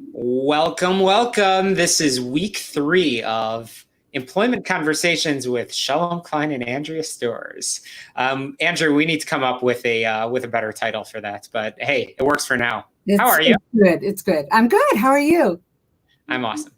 Welcome, welcome. This is week 3 of Employment Conversations with Shalom, Klein, and Andrea Storz. Andrew, we need to come up with a better title for that, but hey, it works for now. How are you? It's good. I'm good. How are you? I'm awesome.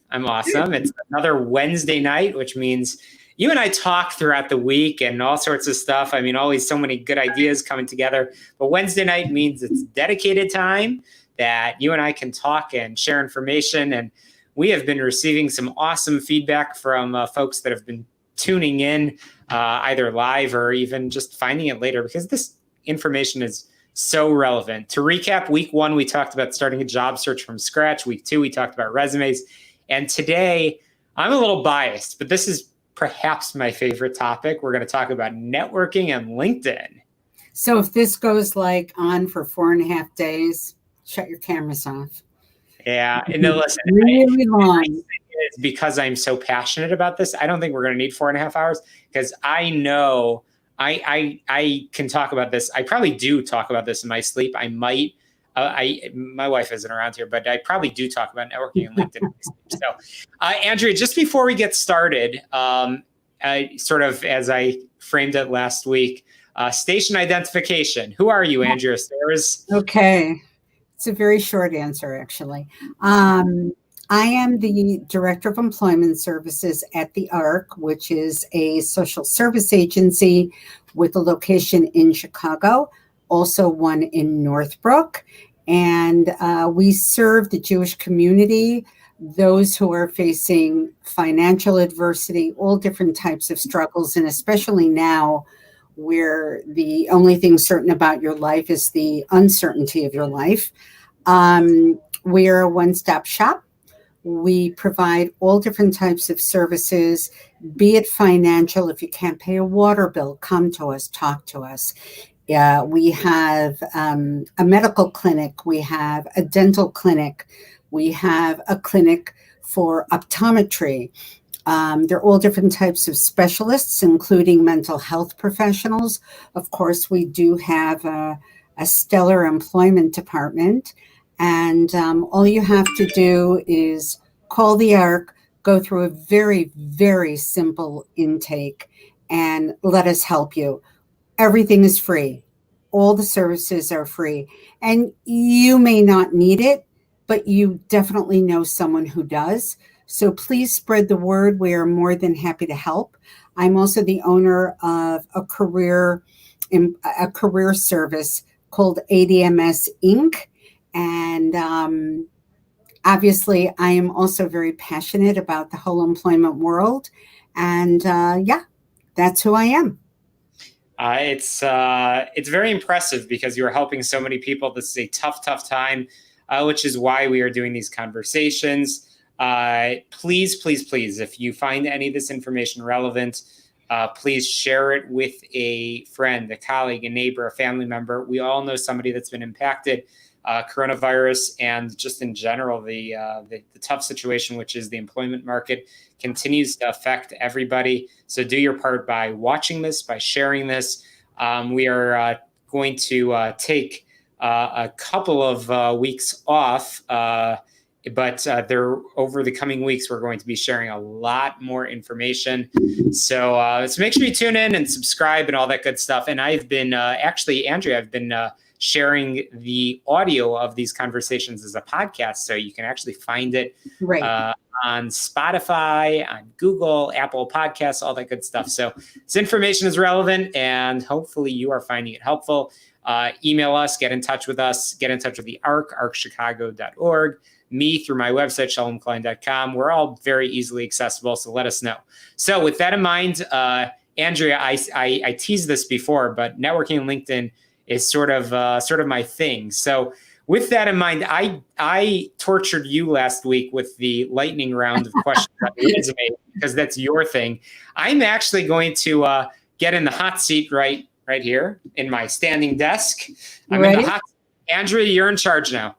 It's another Wednesday night, which means you and I talk throughout the week and all sorts of stuff. I mean, always so many good ideas coming together. But Wednesday night means it's dedicated time that you and I can talk and share information. And we have been receiving some awesome feedback from folks that have been tuning in either live or even just finding it later, because this information is so relevant. To recap, week 1, we talked about starting a job search from scratch. Week 2, we talked about resumes. And today, I'm a little biased, but this is perhaps my favorite topic. We're going to talk about networking and LinkedIn. So if this goes on for 4.5 days, shut your cameras off. Yeah. And then listen, really long. It's because I'm so passionate about this. I don't think we're going to need 4.5 hours, because I know I can talk about this. I probably do talk about this in my sleep. I might. My wife isn't around here, but I probably do talk about networking and LinkedIn in my sleep. So, Andrea, just before we get started, sort of as I framed it last week, station identification. Who are you, Andrea Storz? Okay. It's a very short answer, actually. I am the Director of Employment Services at the ARC, which is a social service agency with a location in Chicago, also one in Northbrook. And we serve the Jewish community, those who are facing financial adversity, all different types of struggles, and especially now where the only thing certain about your life is the uncertainty of your life. We're a one-stop shop. We provide all different types of services, be it financial. If you can't pay a water bill, come to us, talk to us. We have a medical clinic. We have a dental clinic. We have a clinic for optometry. There are all different types of specialists, including mental health professionals. Of course, we do have a stellar employment department. And all you have to do is call the ARC, go through a very, very simple intake, and let us help you. Everything is free. All the services are free. And you may not need it, but you definitely know someone who does. So please spread the word. We are more than happy to help. I'm also the owner of a career service called ADMS Inc. And obviously, I am also very passionate about the whole employment world. And that's who I am. It's very impressive, because you are helping so many people. This is a tough time, which is why we are doing these conversations. Please, if you find any of this information relevant, please share it with a friend, a colleague, a neighbor, a family member. We all know somebody that's been impacted. Coronavirus and just in general, the tough situation, which is the employment market, continues to affect everybody. So do your part by watching this, by sharing this. We are going to take a couple of weeks off, but over the coming weeks, we're going to be sharing a lot more information. So make sure you tune in and subscribe and all that good stuff. And I've been Andrea, I've been sharing the audio of these conversations as a podcast, so you can actually find it on Spotify, on Google, Apple Podcasts, all that good stuff. So this information is relevant, and hopefully you are finding it helpful. Email us, get in touch with us, get in touch with the ARC, arcchicago.org, me through my website, shalomklein.com. We're all very easily accessible, so let us know. So with that in mind, Andrea, I teased this before, but networking on LinkedIn is sort of my thing. So with that in mind, I tortured you last week with the lightning round of questions on your resume, because that's your thing. I'm actually going to get in the hot seat right here in my standing desk. I'm in the hot seat. Andrea, you're in charge now.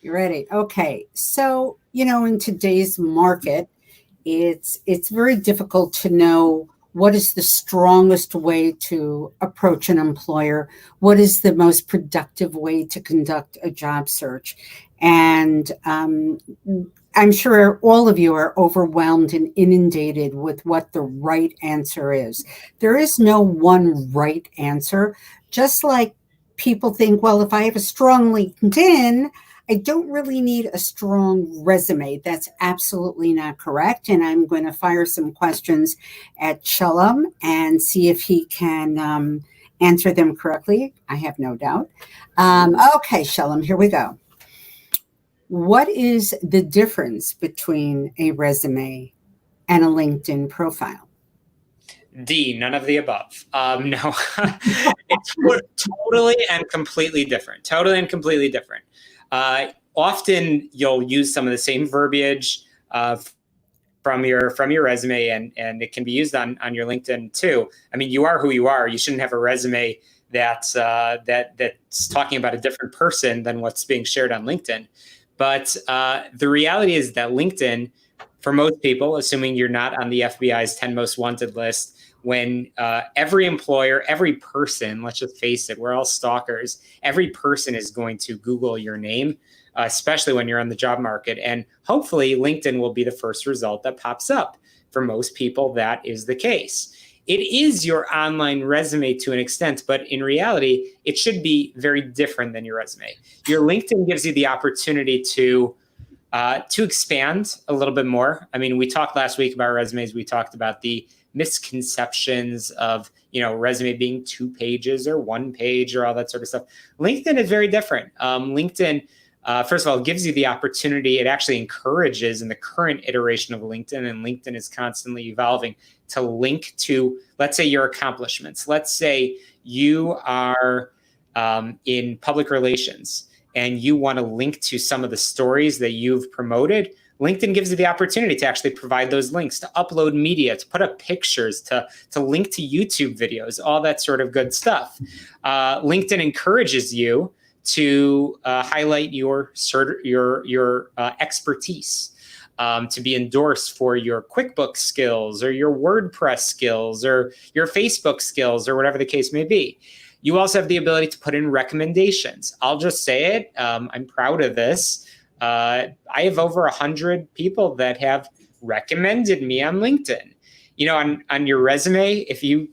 You ready? Okay. So, in today's market, it's very difficult to know what is the strongest way to approach an employer? What is the most productive way to conduct a job search? And I'm sure all of you are overwhelmed and inundated with what the right answer is. There is no one right answer. Just like people think, well, if I have a strong LinkedIn, I don't really need a strong resume. That's absolutely not correct. And I'm going to fire some questions at Shalom and see if he can answer them correctly. I have no doubt. Okay, Shalom, here we go. What is the difference between a resume and a LinkedIn profile? D, none of the above. No, it's totally and completely different. Totally and completely different. Often you'll use some of the same verbiage from your resume, and it can be used on your LinkedIn too. I mean, you are who you are. You shouldn't have a resume that's talking about a different person than what's being shared on LinkedIn. But the reality is that LinkedIn, for most people, assuming you're not on the FBI's 10 most wanted list, when every employer, every person, let's just face it, we're all stalkers, every person is going to Google your name, especially when you're on the job market. And hopefully LinkedIn will be the first result that pops up. For most people, that is the case. It is your online resume to an extent, but in reality, it should be very different than your resume. Your LinkedIn gives you the opportunity to expand a little bit more. I mean, we talked last week about resumes. We talked about the misconceptions of, resume being 2 pages or 1 page or all that sort of stuff. LinkedIn is very different. LinkedIn, first of all, gives you the opportunity. It actually encourages in the current iteration of LinkedIn, and LinkedIn is constantly evolving, to link to, let's say, your accomplishments. Let's say you are in public relations and you want to link to some of the stories that you've promoted. LinkedIn gives you the opportunity to actually provide those links, to upload media, to put up pictures, to link to YouTube videos, all that sort of good stuff. LinkedIn encourages you to highlight your expertise, to be endorsed for your QuickBooks skills or your WordPress skills or your Facebook skills or whatever the case may be. You also have the ability to put in recommendations. I'll just say it. I'm proud of this. I have over 100 people that have recommended me on LinkedIn. On your resume, if you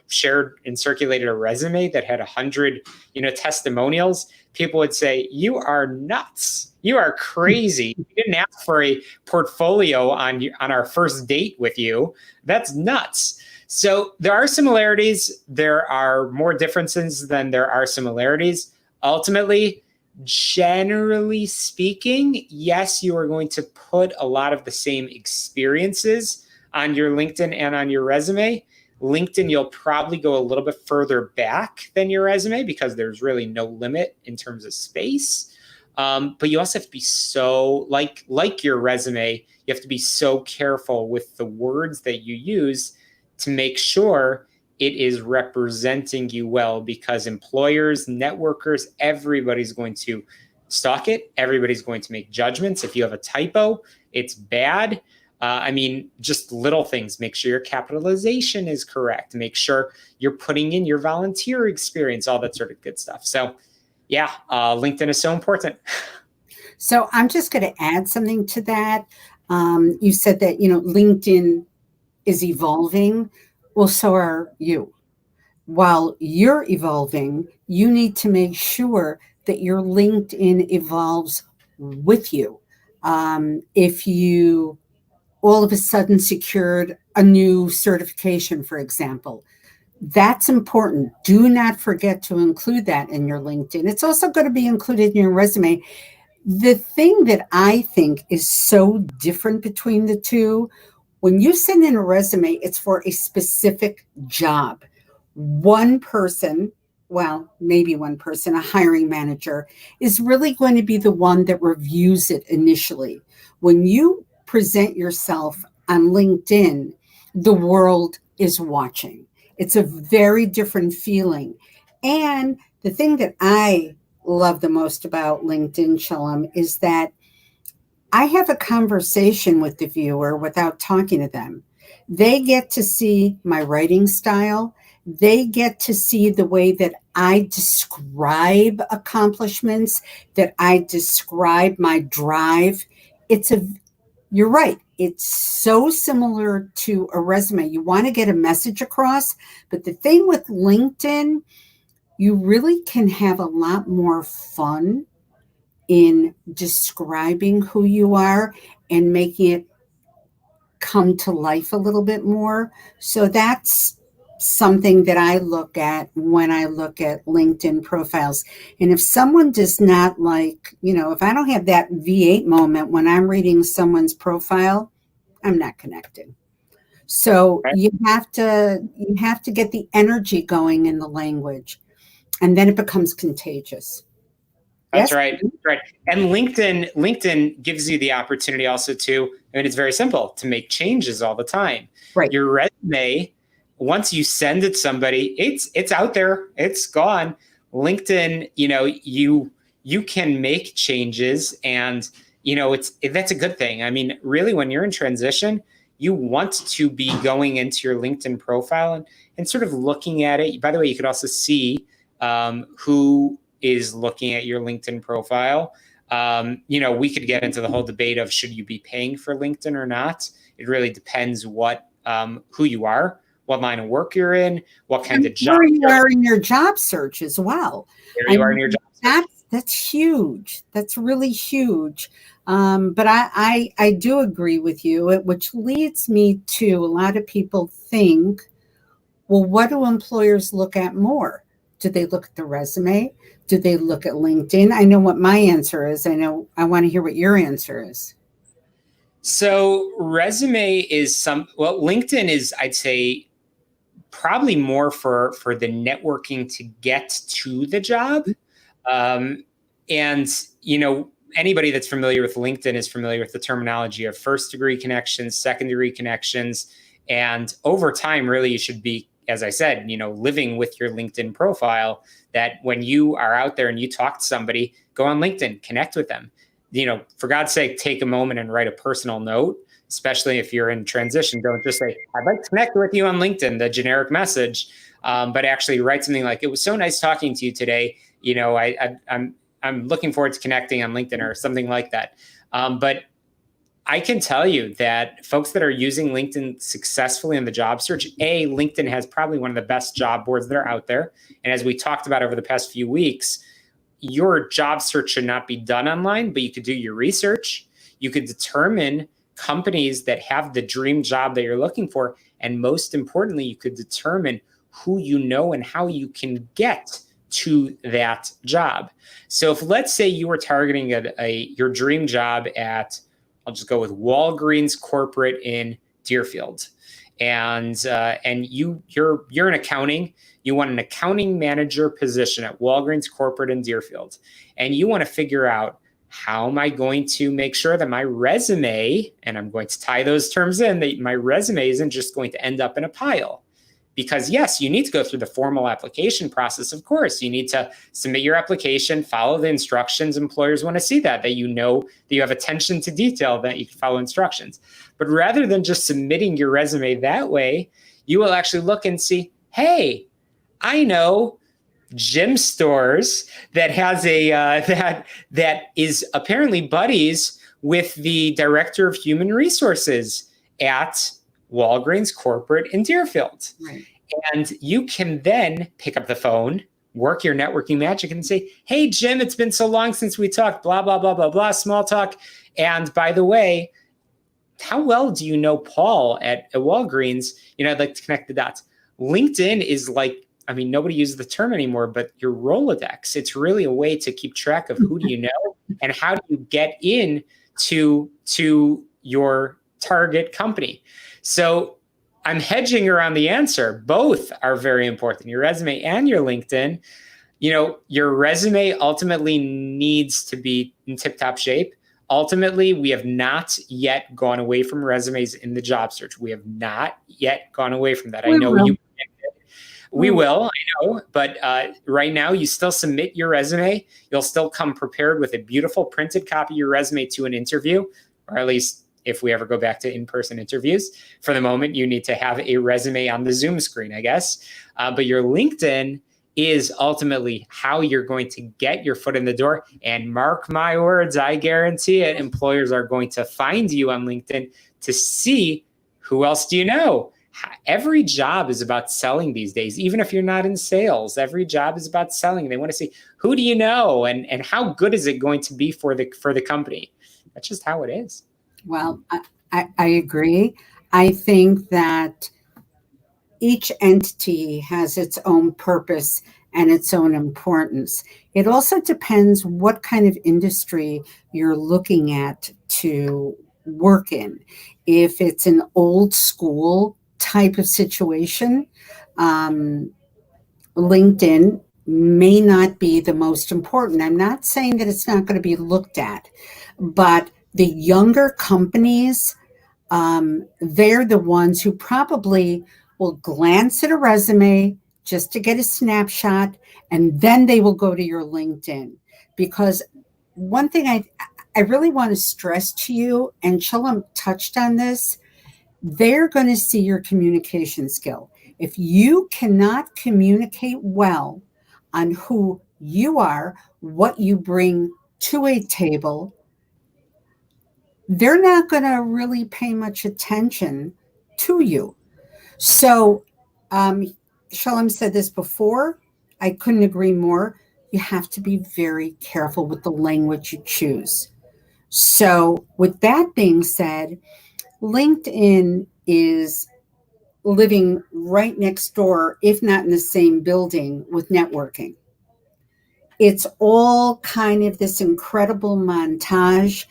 shared and circulated a resume that had 100, testimonials, people would say, "You are nuts. You are crazy. We didn't ask for a portfolio on our first date with you. That's nuts." So there are similarities. There are more differences than there are similarities. Ultimately, generally speaking, yes, you are going to put a lot of the same experiences on your LinkedIn and on your resume. LinkedIn, you'll probably go a little bit further back than your resume because there's really no limit in terms of space. But you also have to be so, like your resume, you have to be so careful with the words that you use to make sure it is representing you well, because employers, networkers, everybody's going to stalk it. Everybody's going to make judgments. If you have a typo, it's bad. Just little things. Make sure your capitalization is correct. Make sure you're putting in your volunteer experience, all that sort of good stuff. So yeah, LinkedIn is so important. So I'm just going to add something to that. You said that, LinkedIn is evolving. Well, so are you. While you're evolving, you need to make sure that your LinkedIn evolves with you. If you all of a sudden secured a new certification, for example, that's important. Do not forget to include that in your LinkedIn. It's also going to be included in your resume. The thing that I think is so different between the two, when you send in a resume, it's for a specific job. One person, well, maybe one person, a hiring manager, is really going to be the one that reviews it initially. When you present yourself on LinkedIn, the world is watching. It's a very different feeling. And the thing that I love the most about LinkedIn, Shalom, is that I have a conversation with the viewer without talking to them. They get to see my writing style. They get to see the way that I describe accomplishments, that I describe my drive. It's a You're right. It's so similar to a resume. You want to get a message across, but the thing with LinkedIn, you really can have a lot more fun in describing who you are and making it come to life a little bit more. So that's something that I look at when I look at LinkedIn profiles. And if someone does not like, if I don't have that V8 moment when I'm reading someone's profile, I'm not connecting. So Okay. you have to get the energy going in the language, and then it becomes contagious. That's Yes? right. That's right. And LinkedIn gives you the opportunity also to, it's very simple, to make changes all the time. Right. Your resume, once you send it to somebody, it's out there, it's gone. LinkedIn, you can make changes, and that's a good thing. I mean, really, when you're in transition, you want to be going into your LinkedIn profile and sort of looking at it. By the way, you could also see who is looking at your LinkedIn profile. We could get into the whole debate of should you be paying for LinkedIn or not. It really depends who you are, what line of work you're in, what kind of job where you are in your job search as well. Where you are in your job search. That's huge. That's really huge. But I do agree with you, which leads me to a lot of people think, well, what do employers look at more? Do they look at the resume? Do they look at LinkedIn? I know what my answer is. I want to hear what your answer is. So resume is LinkedIn is, I'd say, probably more for the networking to get to the job. And anybody that's familiar with LinkedIn is familiar with the terminology of first degree connections, second degree connections. And over time, really, you should be, as I said, living with your LinkedIn profile, that when you are out there and you talk to somebody, go on LinkedIn, connect with them. For God's sake, take a moment and write a personal note, especially if you're in transition. Don't just say, I'd like to connect with you on LinkedIn, the generic message, but actually write something like, it was so nice talking to you today. I'm looking forward to connecting on LinkedIn, or something like that. But I can tell you that folks that are using LinkedIn successfully in the job search, LinkedIn has probably one of the best job boards that are out there. And as we talked about over the past few weeks, your job search should not be done online, but you could do your research. You could determine companies that have the dream job that you're looking for. And most importantly, you could determine who you know and how you can get to that job. So if, let's say, you were targeting your dream job at, I'll just go with Walgreens corporate in Deerfield, and you're in accounting. You want an accounting manager position at Walgreens corporate in Deerfield, and you want to figure out, how am I going to make sure that my resume, and I'm going to tie those terms in, that my resume isn't just going to end up in a pile. Because yes, you need to go through the formal application process. Of course, you need to submit your application, follow the instructions. Employers want to see that you have attention to detail, that you can follow instructions. But rather than just submitting your resume that way, you will actually look and see, hey, I know Jim Storz that has that is apparently buddies with the director of human resources at Walgreens corporate in Deerfield. Right. And you can then pick up the phone, work your networking magic, and say, hey, Jim, it's been so long since we talked, blah, blah, blah, blah, blah, small talk. And by the way, how well do you know Paul at Walgreens? I'd like to connect the dots. LinkedIn is like, nobody uses the term anymore, but your Rolodex. It's really a way to keep track of who do you know and how do you get in to your target company. So I'm hedging around the answer. Both are very important, your resume and your LinkedIn. Your resume ultimately needs to be in tip-top shape. Ultimately, we have not yet gone away from resumes in the job search. We have not yet gone away from that. I know you. We will, I know, but right now you still submit your resume. You'll still come prepared with a beautiful printed copy of your resume to an interview, or at least if we ever go back to in-person interviews. For the moment, you need to have a resume on the Zoom screen, I guess. But your LinkedIn is ultimately how you're going to get your foot in the door. And mark my words, I guarantee it, employers are going to find you on LinkedIn to see who else do you know. Every job is about selling these days. Even if you're not in sales, every job is about selling. They want to see who do you know and how good is it going to be for the company. That's just how it is. Well, I agree. I think that each entity has its own purpose and its own importance. It also depends what kind of industry you're looking at to work in. If it's an old school type of situation, LinkedIn may not be the most important. I'm not saying that it's not going to be looked at, but the younger companies, they're the ones who probably will glance at a resume just to get a snapshot, and then they will go to your LinkedIn. Because one thing I really want to stress to you, and Shalom touched on this, they're going to see your communication skill. If you cannot communicate well on who you are, what you bring to a table, they're not going to really pay much attention to you. So, Shalom said this before. I couldn't agree more. You have to be very careful with the language you choose. So, with that being said, LinkedIn is living right next door, if not in the same building, with networking. It's all kind of this incredible montage,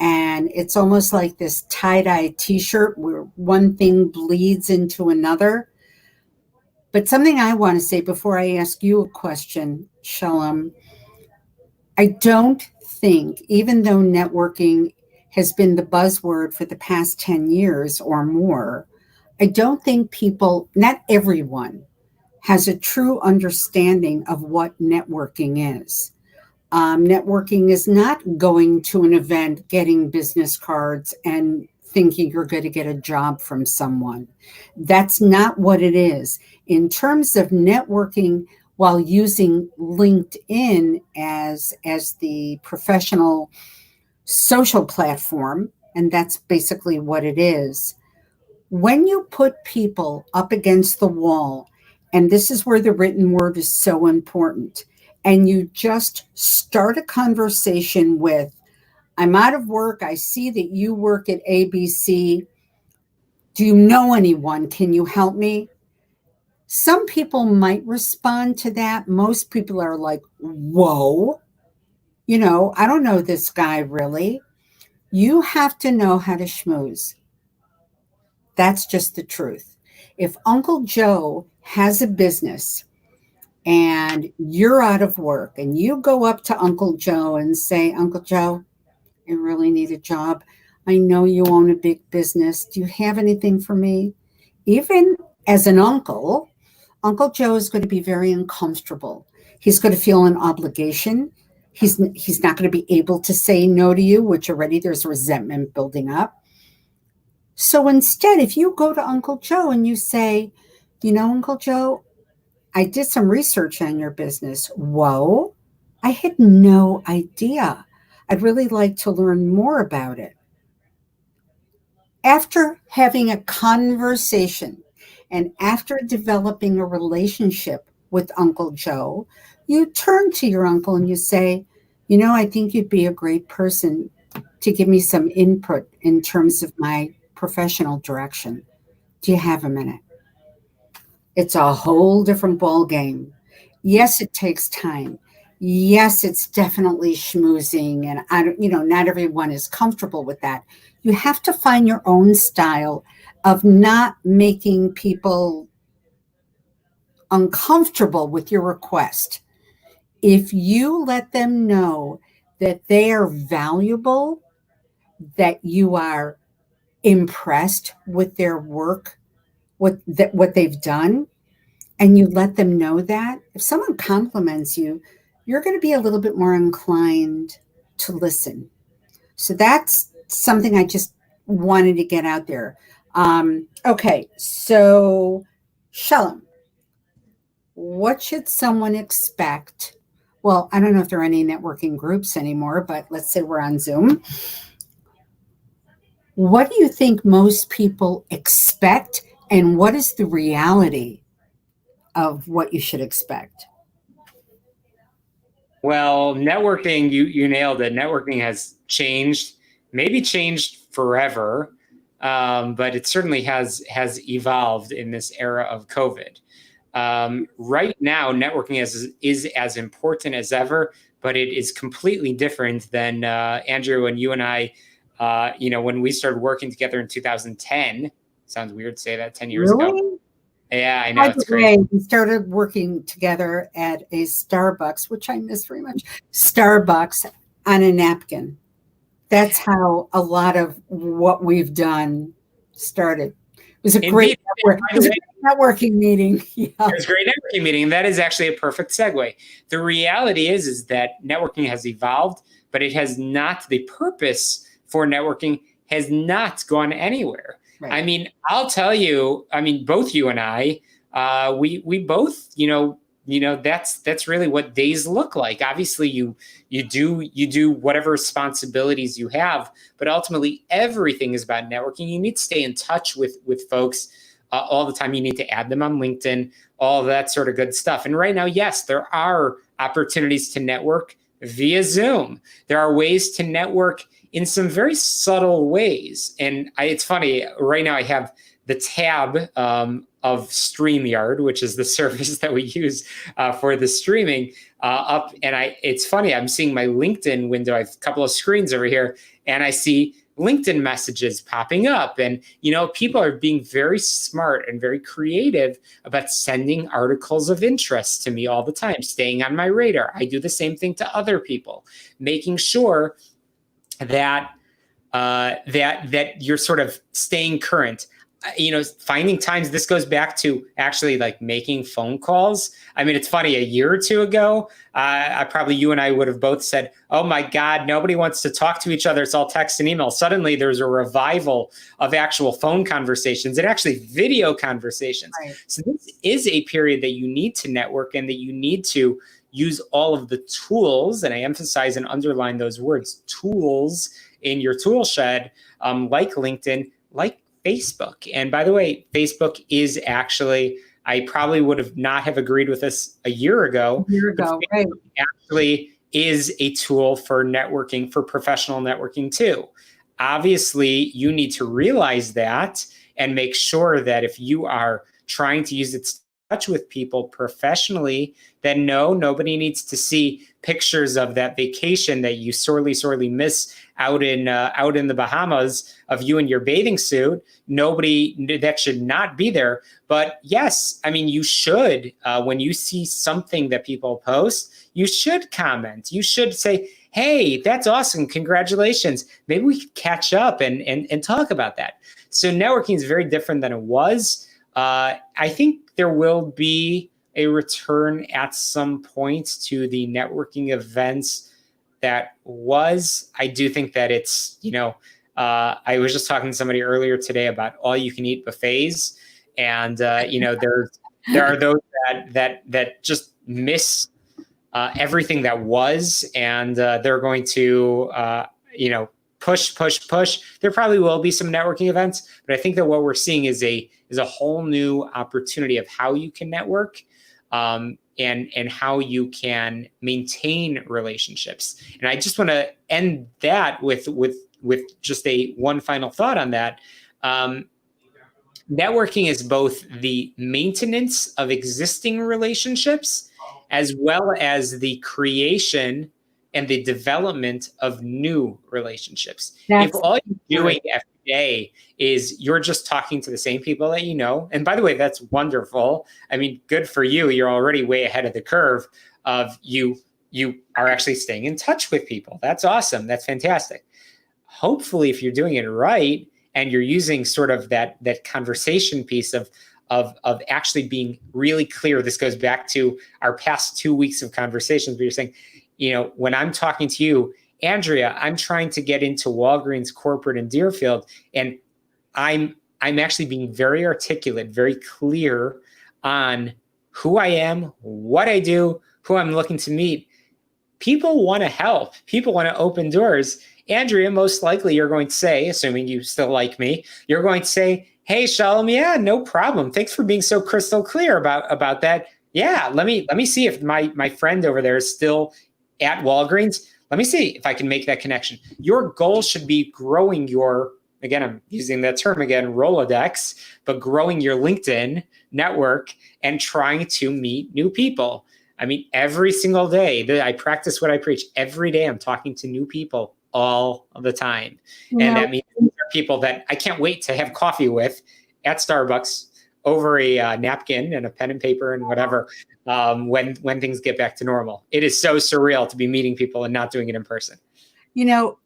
and it's almost like this tie-dye t-shirt where one thing bleeds into another. But something I want to say before I ask you a question, Shalom, I don't think, even though networking has been the buzzword for the past 10 years or more, I don't think people, not everyone, has a true understanding of what networking is. Networking is not going to an event, getting business cards, and thinking you're going to get a job from someone. That's not what it is. In terms of networking, while using LinkedIn as the professional social platform, and that's basically what it is, when you put people up against the wall, and this is where the written word is so important, and you just start a conversation with, I'm out of work. I see that you work at ABC. Do you know anyone? Can you help me? Some people might respond to that. Most people are like, whoa, I don't know this guy really. You have to know how to schmooze. That's just the truth. If Uncle Joe has a business and you're out of work and you go up to Uncle Joe and say, Uncle Joe, I really need a job. I know you own a big business. Do you have anything for me? Even as an uncle, Uncle Joe is going to be very uncomfortable. He's going to feel an obligation. He's not going to be able to say no to you, which already there's resentment building up. So instead, if you go to Uncle Joe and you say, Uncle Joe, I did some research on your business. Whoa, I had no idea. I'd really like to learn more about it. After having a conversation and after developing a relationship with Uncle Joe, you turn to your uncle and you say, I think you'd be a great person to give me some input in terms of my professional direction. Do you have a minute? It's a whole different ball game. Yes, it takes time. Yes, it's definitely schmoozing, and not everyone is comfortable with that. You have to find your own style of not making people uncomfortable with your request. If you let them know that they are valuable, that you are impressed with their work, what they've done, and you let them know that, if someone compliments you, you're going to be a little bit more inclined to listen. So that's something I just wanted to get out there. Okay, so Shalom, what should someone expect? Well, I don't know if there are any networking groups anymore, but let's say we're on Zoom. What do you think most people expect, and what is the reality of what you should expect? Well, networking, you nailed it. Networking has changed, maybe changed forever, but it certainly has evolved in this era of COVID. Right now, networking is as important as ever, but it is completely different than Andrew and you and I. When we started working together in 2010. Sounds weird to say that 10 years ago. Really? Yeah, I know, By it's the way, crazy. we started working together at a Starbucks, which I miss very much. Starbucks on a napkin. That's how a lot of what we've done started. It was a great Indeed. By the way, networking meeting. Yeah. it was a great networking meeting, and that is actually a perfect segue. The reality is that networking has evolved, but it has not, the purpose for networking has not gone anywhere. Right. I mean, I'll tell you, both you and I, we both, that's really what days look like. Obviously, you do whatever responsibilities you have, but ultimately everything is about networking. You need to stay in touch with folks all the time. You need to add them on LinkedIn, all of that sort of good stuff. And right now, yes, there are opportunities to network via Zoom. There are ways to network in some very subtle ways. And it's funny, right now I have the tab of StreamYard, which is the service that we use for the streaming up. And it's funny, I'm seeing my LinkedIn window. I have a couple of screens over here, and I see LinkedIn messages popping up. And, people are being very smart and very creative about sending articles of interest to me all the time, staying on my radar. I do the same thing to other people, making sure that you're sort of staying current. Finding times. This goes back to actually like making phone calls. I mean, it's funny, a year or two ago, you and I would have both said, oh my God, nobody wants to talk to each other. It's all text and email. Suddenly there's a revival of actual phone conversations and actually video conversations. Right. So this is a period that you need to network and that you need to use all of the tools. And I emphasize and underline those words, tools in your tool shed, like LinkedIn, like Facebook. And by the way, Facebook is actually, I probably would have not have agreed with this a year ago. Right. Actually is a tool for networking, for professional networking too. Obviously, you need to realize that and make sure that if you are trying to use it to touch with people professionally, then nobody needs to see pictures of that vacation that you sorely miss out in the Bahamas of you in your bathing suit. Nobody, that should not be there. But yes, I mean, you should, when you see something that people post, you should comment. You should say, hey, that's awesome. Congratulations. Maybe we could catch up and talk about that. So networking is very different than it was. I think there will be a return at some point to the networking events that was. I do think that it's, I was just talking to somebody earlier today about all you can eat buffets. And, there are those that just miss everything that was. And they're going to, push. There probably will be some networking events, but I think that what we're seeing is a whole new opportunity of how you can network, and how you can maintain relationships. And I just want to end that with just one final thought on that. Networking is both the maintenance of existing relationships as well as the creation and the development of new relationships. If all you're doing every day is you're just talking to the same people that you know, and by the way, that's wonderful. I mean, good for you. You're already way ahead of the curve of you are actually staying in touch with people. That's awesome. That's fantastic. Hopefully, if you're doing it right and you're using sort of that conversation piece of actually being really clear, this goes back to our past 2 weeks of conversations where you're saying, when I'm talking to you, Andrea, I'm trying to get into Walgreens corporate in Deerfield, and I'm actually being very articulate, very clear on who I am, what I do, who I'm looking to meet. People want to help. People want to open doors. Andrea, most likely you're going to say, assuming you still like me, you're going to say, hey, Shalom, yeah, no problem. Thanks for being so crystal clear about that. Yeah, let me see if my friend over there is still at Walgreens. Let me see if I can make that connection. Your goal should be growing your, again, I'm using that term again, Rolodex, but growing your LinkedIn network and trying to meet new people. I mean, every single day, I practice what I preach. Every day I'm talking to new people all the time. And that means these are people that I can't wait to have coffee with at Starbucks over a napkin and a pen and paper and whatever when things get back to normal. It is so surreal to be meeting people and not doing it in person. You know,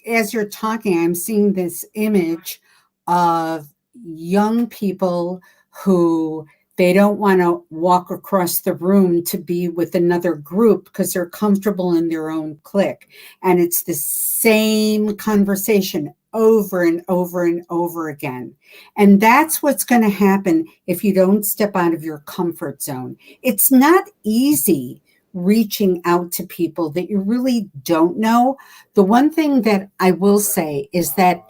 as you're talking, I'm seeing this image of young people who they don't want to walk across the room to be with another group because they're comfortable in their own clique. And it's the same conversation over and over and over again. And that's what's going to happen if you don't step out of your comfort zone. It's not easy reaching out to people that you really don't know. The one thing that I will say is that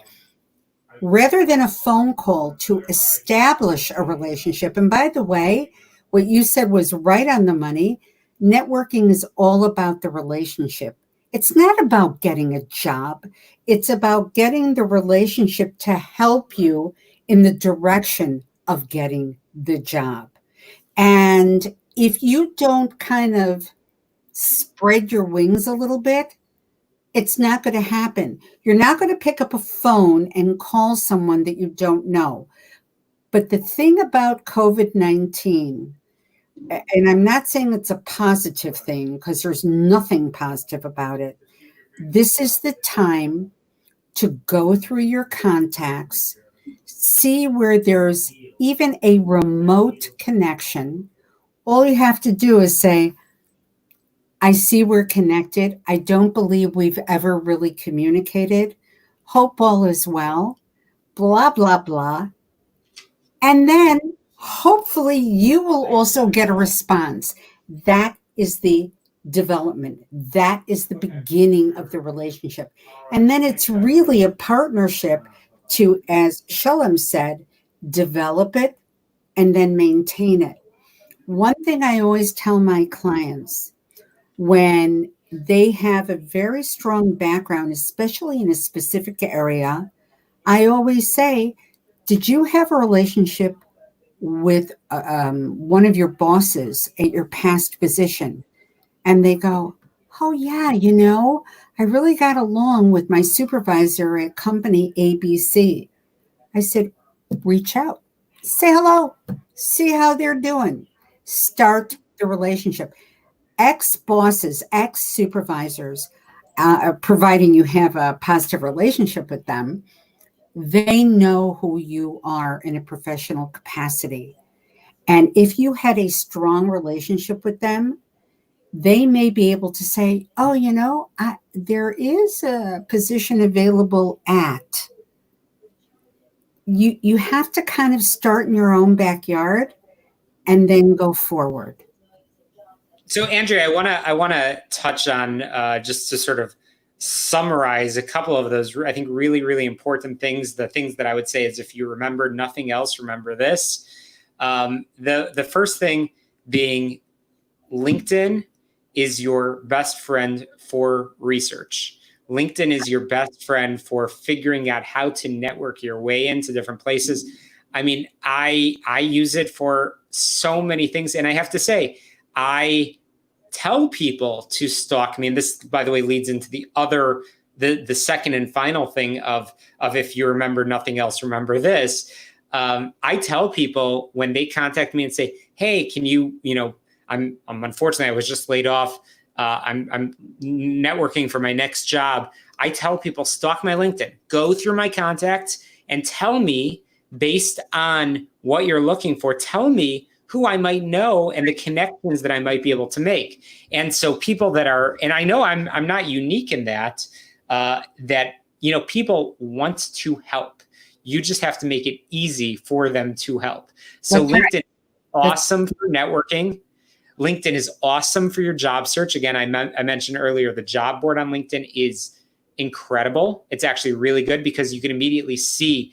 rather than a phone call to establish a relationship, and by the way, what you said was right on the money. Networking is all about the relationship. It's not about getting a job. It's about getting the relationship to help you in the direction of getting the job. And if you don't kind of spread your wings a little bit, it's not going to happen. You're not going to pick up a phone and call someone that you don't know. But the thing about COVID-19, and I'm not saying it's a positive thing because there's nothing positive about it. This is the time to go through your contacts, see where there's even a remote connection. All you have to do is say, I see we're connected. I don't believe we've ever really communicated. Hope all is well, blah, blah, blah. And then hopefully you will also get a response. That is the development. That is the beginning of the relationship. And then it's really a partnership to, as Shalom said, develop it and then maintain it. One thing I always tell my clients, when they have a very strong background, especially in a specific area, I always say, did you have a relationship with one of your bosses at your past position? And they go, oh yeah, I really got along with my supervisor at company ABC. I said, reach out, say hello, see how they're doing, start the relationship. Ex-bosses, ex-supervisors, providing you have a positive relationship with them, they know who you are in a professional capacity. And if you had a strong relationship with them, they may be able to say, oh, there is a position available at. You have to kind of start in your own backyard and then go forward. So, Andrea, I want to touch on just to sort of summarize a couple of those, I think, really, really important things. The things that I would say is, if you remember nothing else, remember this. The first thing being, LinkedIn is your best friend for research. LinkedIn is your best friend for figuring out how to network your way into different places. I mean, I use it for so many things, and I have to say, I tell people to stalk me. And this, by the way, leads into the second and final thing of if you remember nothing else, remember this. I tell people when they contact me and say, hey, can I'm unfortunately, I was just laid off. I'm networking for my next job. I tell people, stalk my LinkedIn, go through my contacts and tell me, based on what you're looking for, tell me who I might know and the connections that I might be able to make. And so people that are, and I know I'm not unique in that, that, you know, people want to help. You just have to make it easy for them to help. So That's LinkedIn, right. awesome for networking. LinkedIn is awesome for your job search. Again, I mentioned earlier, the job board on LinkedIn is incredible. It's actually really good because you can immediately see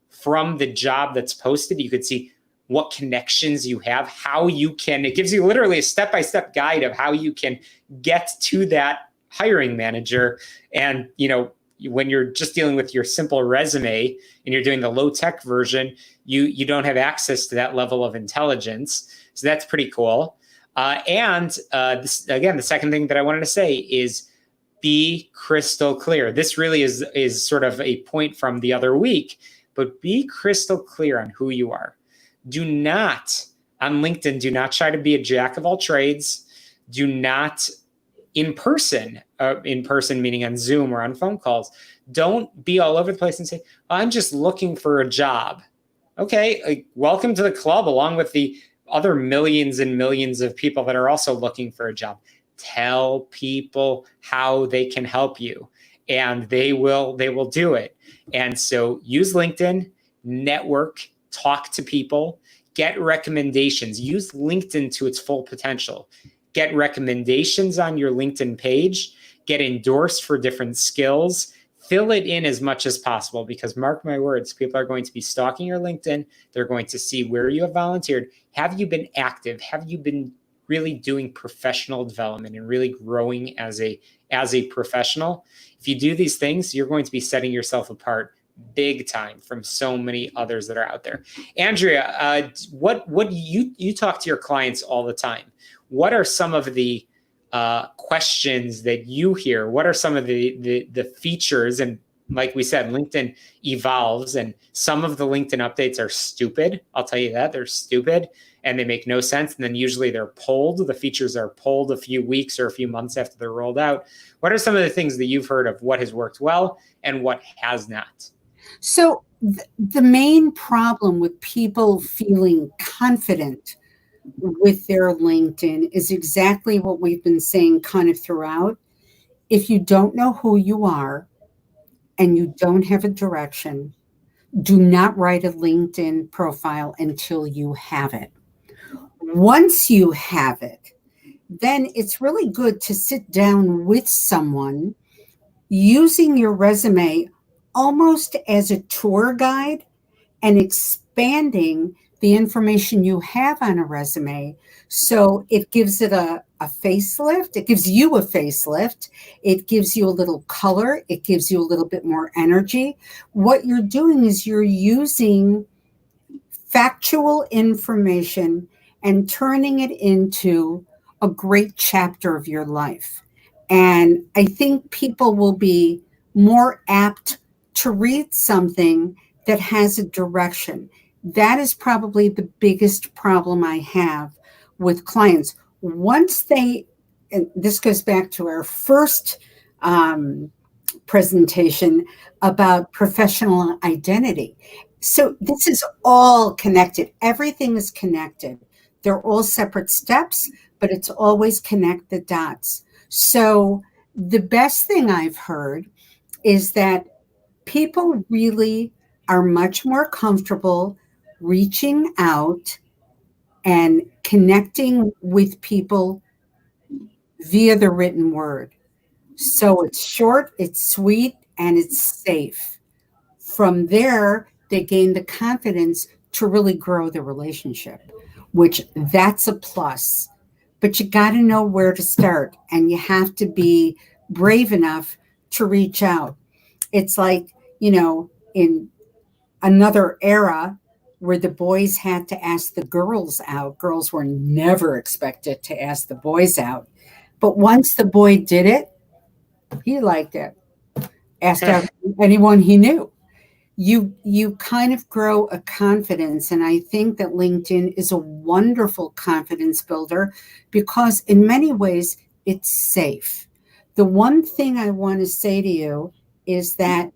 from the job that's posted, you could see what connections you have, how you can, it gives you literally a step-by-step guide of how you can get to that hiring manager. And, you know, when you're just dealing with your simple resume and you're doing the low-tech version, you don't have access to that level of intelligence. So that's pretty cool. Again, the second thing that I wanted to say is be crystal clear. This really is sort of a point from the other week, but be crystal clear on who you are. Do not, on LinkedIn, do not try to be a jack of all trades. Do not in person meaning on Zoom or on phone calls, don't be all over the place and say, I'm just looking for a job. Okay, welcome to the club along with the other millions and millions of people that are also looking for a job. Tell people how they can help you, and they will do it. And so use LinkedIn, network, talk to people, get recommendations, use LinkedIn to its full potential. Get recommendations on your LinkedIn page, get endorsed for different skills, fill it in as much as possible, because mark my words, people are going to be stalking your LinkedIn. They're going to see where you have volunteered. Have you been active? Have you been really doing professional development and really growing as a professional? If you do these things, you're going to be setting yourself apart big time from so many others that are out there. Andrea, what you talk to your clients all the time. What are some of the questions that you hear? What are some of the features? And like we said, LinkedIn evolves, and some of the LinkedIn updates are stupid. I'll tell you that. They're stupid and they make no sense. And then usually they're pulled. The features are pulled a few weeks or a few months after they're rolled out. What are some of the things that you've heard of what has worked well and what has not? So the main problem with people feeling confident with their LinkedIn is exactly what we've been saying kind of throughout. If you don't know who you are and you don't have a direction, do not write a LinkedIn profile until you have it. Once you have it, then it's really good to sit down with someone using your resume almost as a tour guide and expanding the information you have on a resume. So it gives it a facelift. It gives you a facelift. It gives you a little color. It gives you a little bit more energy. What you're doing is you're using factual information and turning it into a great chapter of your life. And I think people will be more apt to read something that has a direction. That is probably the biggest problem I have with clients. Once they, and this goes back to our first presentation about professional identity. So this is all connected. Everything is connected. They're all separate steps, but it's always connect the dots. So the best thing I've heard is that people really are much more comfortable reaching out and connecting with people via the written word. So it's short, it's sweet, and it's safe. From there, they gain the confidence to really grow the relationship, which that's a plus. But you got to know where to start, and you have to be brave enough to reach out. It's like, in another era where the boys had to ask the girls out. Girls were never expected to ask the boys out. But once the boy did it, he liked it. Asked out anyone he knew. You kind of grow a confidence. And I think that LinkedIn is a wonderful confidence builder because in many ways it's safe. The one thing I want to say to you is that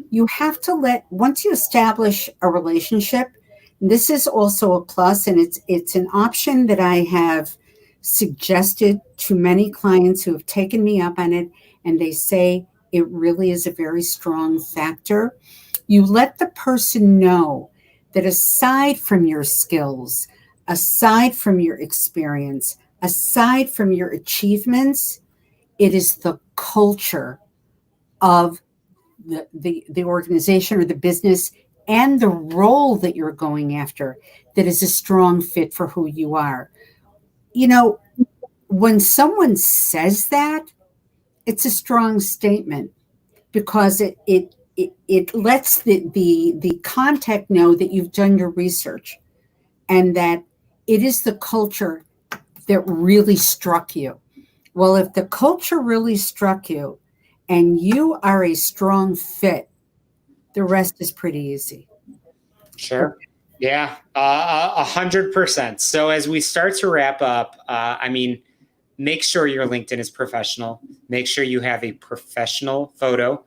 you have to once you establish a relationship, This is also a plus, and it's an option that I have suggested to many clients who have taken me up on it, and they say it really is a very strong factor. You let the person know that aside from your skills, aside from your experience, aside from your achievements, it is the culture of the organization or the business and the role that you're going after that is a strong fit for who you are. You know, when someone says that, it's a strong statement because it lets the contact know that you've done your research and that it is the culture that really struck you. Well, if the culture really struck you and you are a strong fit, the rest is pretty easy. Sure. Yeah, 100%. So as we start to wrap up, make sure your LinkedIn is professional. Make sure you have a professional photo.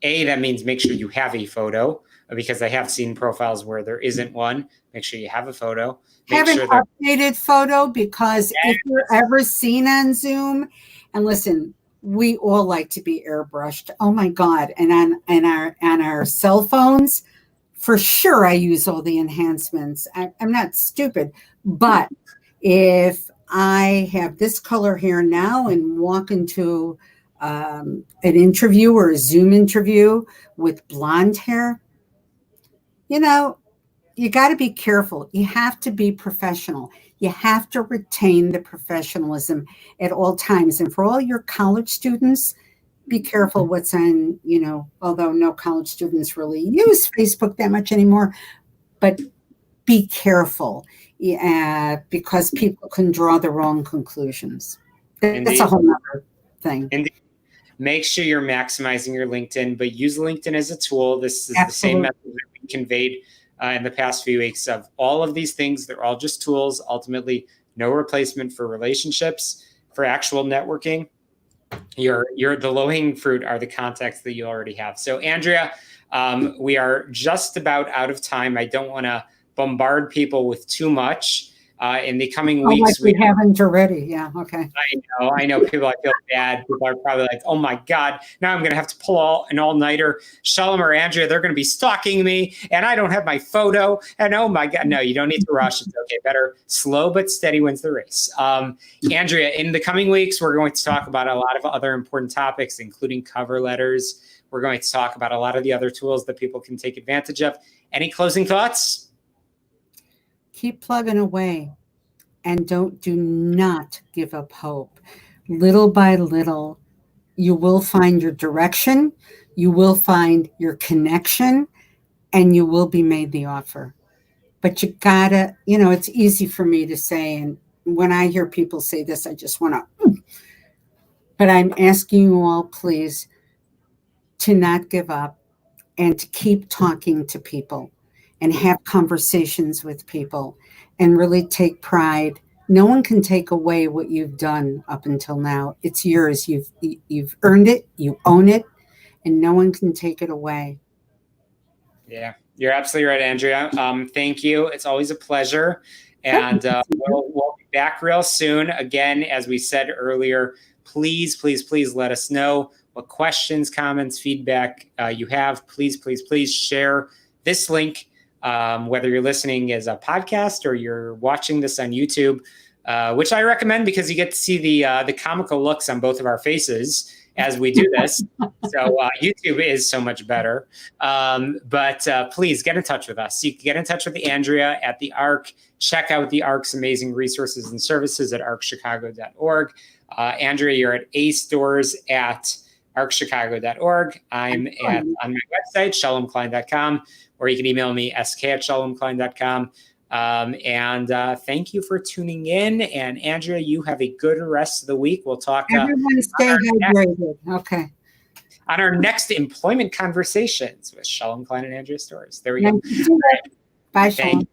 That means make sure you have a photo, because I have seen profiles where there isn't one. Make sure you have a photo. Have an updated photo, because if you're ever seen on Zoom, and listen, we all like to be airbrushed. Oh my God. And on our cell phones, for sure, I use all the enhancements. I'm not stupid, but if I have this color hair now and walk into an interview or a Zoom interview with blonde hair, you know, you got to be careful. You have to be professional. You have to retain the professionalism at all times. And for all your college students, be careful what's on, although no college students really use Facebook that much anymore, but be careful because people can draw the wrong conclusions. That's a whole other thing. Indeed. Make sure you're maximizing your LinkedIn, but use LinkedIn as a tool. This is Absolutely. The same message that we conveyed in the past few weeks of all of these things. They're all just tools. Ultimately, no replacement for relationships, for actual networking. The low-hanging fruit are the contacts that you already have. So, Andrea, we are just about out of time. I don't want to bombard people with too much. In the coming weeks, we haven't already. Yeah. Okay. I know. People, I feel bad. People are probably like, "Oh my God, now I'm going to have to pull an all-nighter." Shalom or Andrea, they're going to be stalking me, and I don't have my photo. And oh my God, no, you don't need to rush. It's okay. Better slow but steady wins the race. Andrea, in the coming weeks, we're going to talk about a lot of other important topics, including cover letters. We're going to talk about a lot of the other tools that people can take advantage of. Any closing thoughts? Keep plugging away and do not give up hope. Little by little, you will find your direction, you will find your connection, and you will be made the offer. But you gotta, it's easy for me to say, and when I hear people say this, I just want to, but I'm asking you all, please, to not give up and to keep talking to people and have conversations with people and really take pride. No one can take away what you've done up until now. It's yours. You've earned it. You own it, and no one can take it away. Yeah, you're absolutely right, Andrea. Thank you. It's always a pleasure. And we'll be back real soon. Again, as we said earlier, please, please, please let us know what questions, comments, feedback you have. Please, please, please share this link. Whether you're listening as a podcast or you're watching this on YouTube, which I recommend because you get to see the comical looks on both of our faces as we do this. So YouTube is so much better. But please get in touch with us. You can get in touch with Andrea at the ARC. Check out the ARC's amazing resources and services at arcchicago.org. Andrea, you're at Storz at arcchicago.org. I'm on my website, shalomklein.com. Or you can email me, sk@shalomklein.com. And thank you for tuning in. And Andrea, you have a good rest of the week. We'll talk. Everyone stay hydrated. Okay. On our next employment conversations with Shalom Klein and Andrea Storz. There we go. Bye, Shalom.